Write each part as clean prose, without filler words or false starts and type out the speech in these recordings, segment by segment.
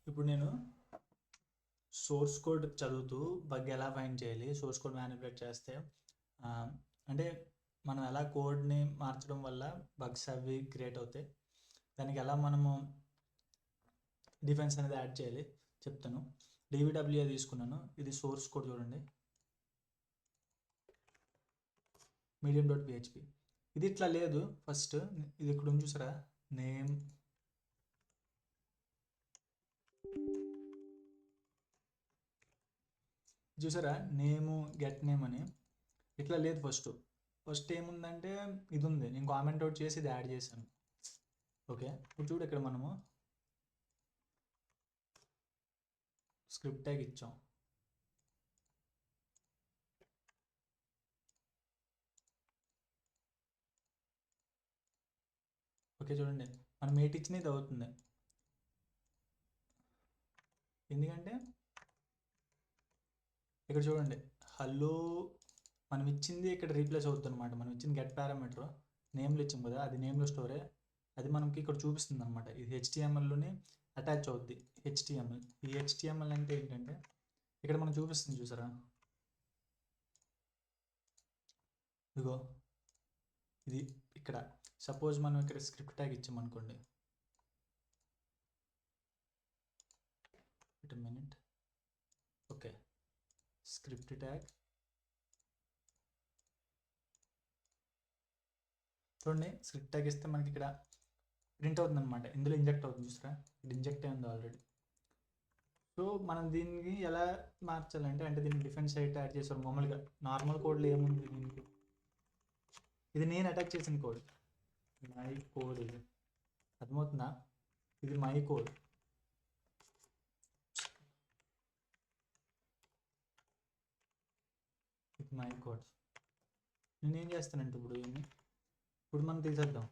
ఇప్పుడు నేను source code చదువుతూ బగ్ ఎలా ఫైండ్ చేయాలి, సోర్స్ కోడ్ మ్యానిపులేట్ చేస్తే అంటే మనం ఎలా కోడ్ని మార్చడం వల్ల బగ్స్ అవి క్రియేట్ అవుతాయి, దానికి ఎలా మనము డిఫెన్స్ అనేది యాడ్ చేయాలి చెప్తాను. DVWA తీసుకున్నాను. ఇది సోర్స్ కోడ్ చూడండి, medium.php. ఇది ఇట్లా లేదు. ఫస్ట్ ఇది ఇక్కడ ఉంది చూసారా, నేమ్ చూసారా, నేము గెట్ నేమ్ అని ఇట్లా లేదు. ఫస్ట్ ఏముందంటే ఇది ఉంది, నేను కామెంట్ అవుట్ చేసి ఇది యాడ్ చేశాను. ఓకే, ఇప్పుడు చూడు ఇక్కడ మనము స్క్రిప్ట్ ట్యాగ్ ఇచ్చాం. ఓకే చూడండి, మనం ఏటి ఇచ్చిన ఇది అవుతుంది. ఎందుకంటే ఇక్కడ చూడండి, హలో మనం ఇచ్చింది ఇక్కడ రీప్లేస్ అవుతుంది అనమాట. మనం ఇచ్చిన గెట్ పారామీటర్ నేమ్లో ఇచ్చాం కదా, అది నేమ్లో స్టోరే, అది మనకి ఇక్కడ చూపిస్తుంది అనమాట. ఇది HTMLలోనే అటాచ్ అవుద్ది. HTML, ఈ HTML అంటే ఏంటంటే ఇక్కడ మనం చూపిస్తుంది చూసారా, ఇదిగో ఇది ఇక్కడ. సపోజ్ మనం ఇక్కడ స్క్రిప్ట్ ట్యాగ్ ఇచ్చామనుకోండి, wait a minute. Okay, script tag చూడండి, స్క్రిప్ట్ ట్యాగ్ ఇస్తే మనకి ఇక్కడ ప్రింట్ అవుతుంది అనమాట. ఇందులో ఇంజెక్ట్ అవుతుంది చూసారా, ఇది ఇంజెక్ట్ అయింది ఆల్రెడీ. సో మనం దీన్ని ఎలా మార్చాలంటే, అంటే దీన్ని డిఫెన్స్ సైట్ యాడ్ చేసారు. మామూలుగా నార్మల్ కోడ్లో ఏముంది దీనికి, ఇది నేను అటాచ్ చేసిన కోడ్, మై కోడ్. ఇది అర్థమవుతుందా, ఇది మై కోడ్. ఇది మై కోడ్. నేనేం చేస్తానంటే ఇప్పుడు మనం తీసేద్దాం.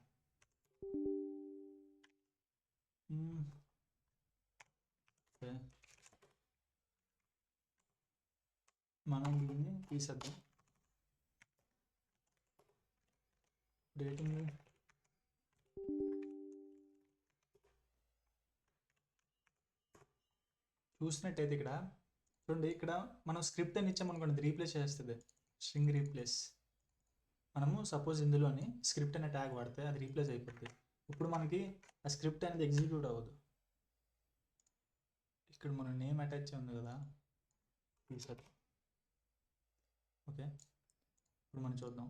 ఓకే, మనం దీన్ని తీసేద్దాం. డేటింగ్ చూసినట్టయితే ఇక్కడ చూడండి, ఇక్కడ మనం స్క్రిప్ట్ అని ఇచ్చామనుకోండి, అది రీప్లేస్ చేస్తుంది, స్ట్రింగ్ రీప్లేస్. మనము సపోజ్ ఇందులోని స్క్రిప్ట్ అనే ట్యాగ్ వాడితే అది రీప్లేస్ అయిపోతుంది. ఇప్పుడు మనకి ఆ స్క్రిప్ట్ అనేది ఎగ్జిక్యూట్ అవ్వదు. ఇక్కడ మన నేమ్ అటాచ్ ఉంది కదా, తీసారు. ఓకే, ఇప్పుడు మనం చూద్దాం.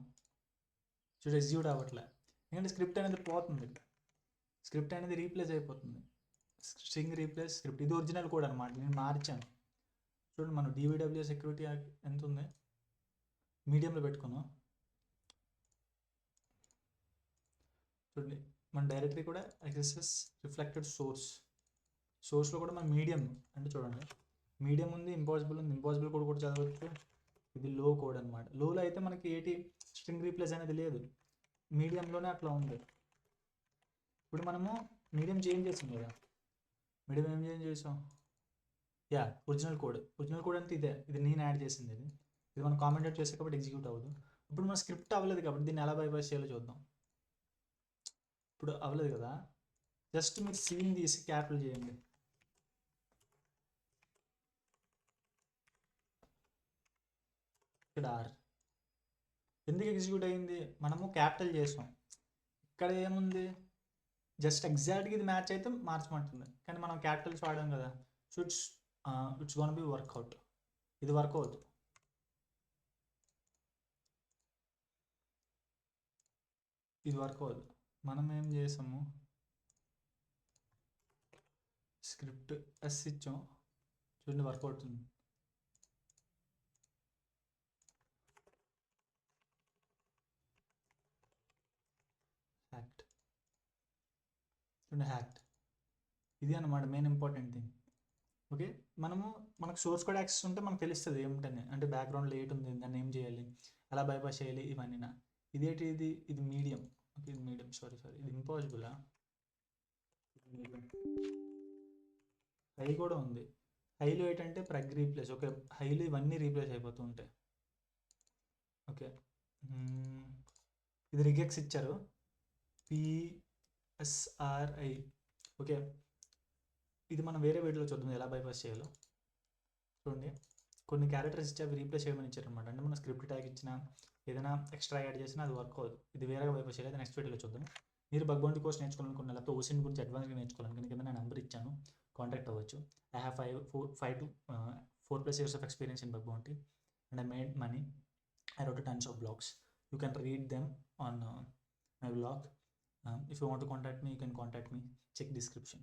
చూడు, ఎగ్జిక్యూట్ అవ్వట్లే, ఎందుకంటే స్క్రిప్ట్ అనేది పోతుంది. స్క్రిప్ట్ అనేది రీప్లేస్ అయిపోతుంది. స్ట్రింగ్ రీప్లేస్ స్క్రిప్ట్, ఇది ఒరిజినల్ కోడ్ అనమాట, నేను మార్చాను. చూడండి, మనం DVWA సెక్యూరిటీ ఎంత ఉంది, మీడియంలో పెట్టుకున్నాం. చూడండి, మన డైరెక్టరీ కూడా XSS రిఫ్లెక్టెడ్ సోర్స్లో కూడా మన మీడియం అంటే చూడండి, మీడియం ఉంది, ఇంపాసిబుల్ ఉంది. ఇంపాసిబుల్ కోడ్ కూడా చదవచ్చు. ఇది లో కోడ్ అనమాట. లోలో అయితే మనకి ఏటి స్ట్రింగ్ రీప్లేస్ అనేది లేదు, మీడియంలోనే అట్లా ఉంది. ఇప్పుడు మనము మీడియం చేంజ్ చేసాం కదా, మీడియం ఏం చేంజ్ చేసాం, ఒరిజినల్ కోడ్ అంటే ఇదే, ఇది నేను యాడ్ చేసింది. ఇది మనం కామెంట్ అవుట్ చేసే కాబట్టి ఎగ్జిక్యూట్ అవ్వదు. ఇప్పుడు మన స్క్రిప్ట్ అవ్వలేదు కాబట్టి దీన్ని ఎలా బైపాస్ చేయాలో చూద్దాం. ఇప్పుడు అవ్వలేదు కదా, జస్ట్ మీరు సీన్ తీసి క్యాపిటల్ చేయండి. ఇక్కడ ఆర్ ఎందుకు ఎగ్జిక్యూట్ అయింది, మనము క్యాపిటల్ చేసాం. ఇక్కడ ఏముంది, జస్ట్ ఎగ్జాక్ట్గా ఇది మ్యాచ్ అయితే మార్చమంటుంది, కానీ మనం క్యాపిటల్స్ వాడాం కదా. So it's gonna be workout. ఇది వర్కౌట్. ఇది వర్కౌట్. మనం ఏం చేసాము, స్క్రిప్ట్ ఎస్ ఇచ్చాం, చూడండి వర్క్ అవుతుంది. హ్యాక్ట్, చూడండి హ్యాక్ట్. ఇది అన్నమాట మెయిన్ ఇంపార్టెంట్ థింగ్. ఓకే, మనకు సోర్స్ కోడ్ యాక్సెస్ ఉంటే మనకు తెలుస్తుంది ఏమిటని, అంటే బ్యాక్గ్రౌండ్లో ఏటి ఉంది, దాన్ని ఏం చేయాలి, ఎలా బైపాస్ చేయాలి, ఇవన్నీ. ఇదేంటి, ఇది మీడియం. ఓకే, ఇది మీడియం, సారీ ఇది ఇంపాసిబులా. హై కూడా ఉంది. హైలో ఏంటంటే ప్రగ్ రీప్లేస్. ఓకే, హైలో ఇవన్నీ రీప్లేస్ అయిపోతూ ఉంటాయి. ఓకే, ఇది రిగెక్స్ ఇచ్చారు, PSRI. ఓకే, ఇది మనం వేరే వీడియోలో చూద్దాం ఎలా బైపాస్ చేయాలో. చూడండి, కొన్ని క్యారెక్టర్స్ ఇచ్చి అవి రీప్లేస్ చేయమని ఇచ్చారనమాట. అంటే మనం స్క్రిప్ట్ ట్యాగ్ ఇచ్చినా ఏదైనా ఎక్స్ట్రా యాడ్ చేసినా అది వర్క్ అవ్వదు. ఇది వేరేగా బైపాస్ చేయాలి, అది నెక్స్ట్ వీడియోలో చూద్దాం. మీరు బగ్ బౌంటీ కోర్స్ నేర్చుకోవాలనుకున్న, లేకపోతే ఓసిన్ గురించి అడ్వాన్స్గా నేర్చుకోవాలనుకున్న కింద నా నెంబర్ ఇచ్చాను, కాంటాక్ట్ అవ్వచ్చు. I have 4+ years of experience in bug bounty and I made money. I wrote tons of blogs. You can read them on my blog. If you want to contact me, you can contact me. Check description.